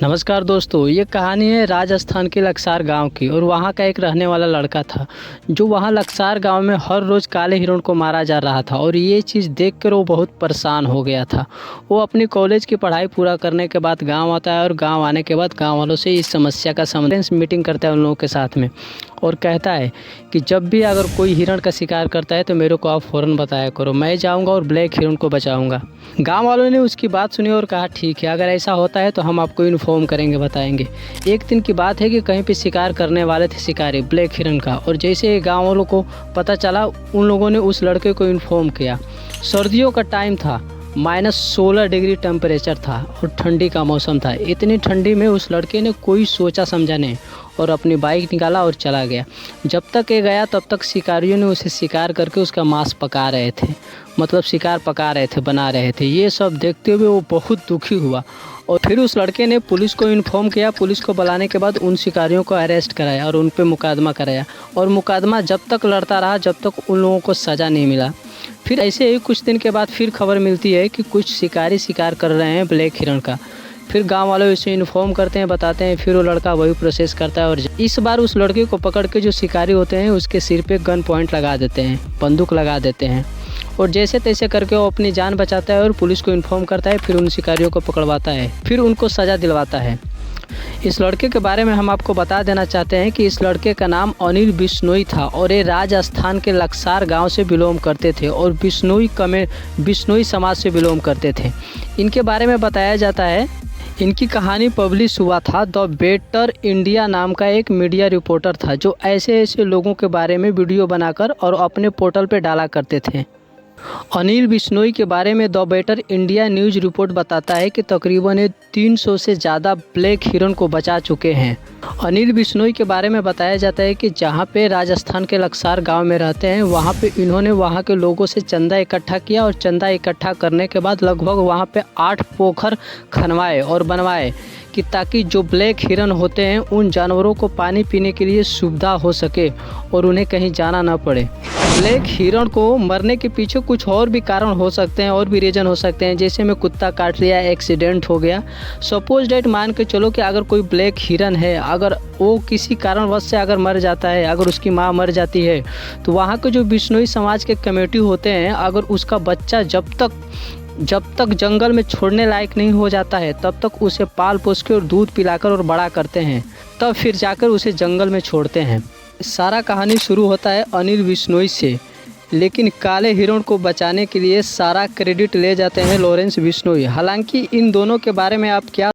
नमस्कार दोस्तों, ये कहानी है राजस्थान के लक्सार गांव की। और वहां का एक रहने वाला लड़का था जो वहां लक्सार गांव में हर रोज़ काले हिरण को मारा जा रहा था। और ये चीज़ देखकर वो बहुत परेशान हो गया था। वो अपनी कॉलेज की पढ़ाई पूरा करने के बाद गांव आता है और गांव आने के बाद गांव वालों से इस समस्या का समाधान मीटिंग करता है उन लोगों के साथ में। और कहता है कि जब भी अगर कोई हिरण का शिकार करता है तो मेरे को आप फ़ौरन बताया करो, मैं जाऊँगा और ब्लैक हिरण को बचाऊँगा। गाँव वालों ने उसकी बात सुनी और कहा ठीक है, अगर ऐसा होता है तो हम आपको इन्फॉर्म करेंगे, बताएंगे। एक दिन की बात है कि कहीं पे शिकार करने वाले थे शिकारी ब्लैक हिरन का। और जैसे गाँव वालों को पता चला, उन लोगों ने उस लड़के को इन्फॉर्म किया। सर्दियों का टाइम था, -16 डिग्री टेम्परेचर था और ठंडी का मौसम था। इतनी ठंडी में उस लड़के ने कोई सोचा समझा नहीं और अपनी बाइक निकाला और चला गया। जब तक ये गया तब तक शिकारियों ने उसे शिकार करके उसका मांस पका रहे थे, मतलब शिकार पका रहे थे, बना रहे थे। ये सब देखते हुए वो बहुत दुखी हुआ और फिर उस लड़के ने पुलिस को इन्फॉर्म किया। पुलिस को बुलाने के बाद उन शिकारियों को अरेस्ट कराया और उन पे मुकदमा कराया। और मुकदमा जब तक लड़ता रहा जब तक उन लोगों को सज़ा नहीं मिला। फिर ऐसे ही कुछ दिन के बाद फिर खबर मिलती है कि कुछ शिकारी शिकार कर रहे हैं ब्लैक हिरण का। फिर गांव वाले उसे इन्फॉर्म करते हैं, बताते हैं। फिर वो लड़का वही प्रोसेस करता है और इस बार उस लड़के को पकड़ के जो शिकारी होते हैं उसके सिर पे गन पॉइंट लगा देते हैं, बंदूक लगा देते हैं। और जैसे तैसे करके वो अपनी जान बचाता है और पुलिस को इन्फॉर्म करता है। फिर उन शिकारियों को पकड़वाता है, फिर उनको सज़ा दिलवाता है। इस लड़के के बारे में हम आपको बता देना चाहते हैं कि इस लड़के का नाम अनिल बिश्नोई था और ये राजस्थान के लक्सार गांव से बिलोंग करते थे और बिश्नोई समाज से बिलोंग करते थे। इनके बारे में बताया जाता है, इनकी कहानी पब्लिश हुआ था द बेटर इंडिया नाम का एक मीडिया रिपोर्टर था जो ऐसे लोगों के बारे में वीडियो बनाकर और अपने पोर्टल पे डाला करते थे। अनिल बिश्नोई के बारे में the better India news report बताता है कि तकरीबन 300 से ज़्यादा ब्लैक हिरन को बचा चुके हैं। अनिल बिश्नोई के बारे में बताया जाता है कि जहां पे राजस्थान के लक्सार गांव में रहते हैं वहां पे इन्होंने वहां के लोगों से चंदा इकट्ठा किया और चंदा इकट्ठा करने के बाद लगभग वहां पे 8 पोखर खनवाए और बनवाए कि ताकि जो ब्लैक हिरन होते हैं उन जानवरों को पानी पीने के लिए सुविधा हो सके और उन्हें कहीं जाना ना पड़े। ब्लैक हिरण को मरने के पीछे कुछ और भी कारण हो सकते हैं और भी रीज़न हो सकते हैं, जैसे में कुत्ता काट लिया, एक्सीडेंट हो गया। सपोज डेट मान के चलो कि अगर कोई ब्लैक हिरन है, अगर वो किसी कारणवश से अगर मर जाता है, अगर उसकी माँ मर जाती है, तो वहाँ के जो बिश्नोई समाज के कमेटी होते हैं, अगर उसका बच्चा जब तक जंगल में छोड़ने लायक नहीं हो जाता है तब तक उसे पाल पोस के और दूध पिलाकर और बड़ा करते हैं, तब फिर जाकर उसे जंगल में छोड़ते हैं। सारा कहानी शुरू होता है अनिल बिश्नोई से, लेकिन काले हिरण को बचाने के लिए सारा क्रेडिट ले जाते हैं लॉरेंस बिश्नोई। हालांकि इन दोनों के बारे में आप क्या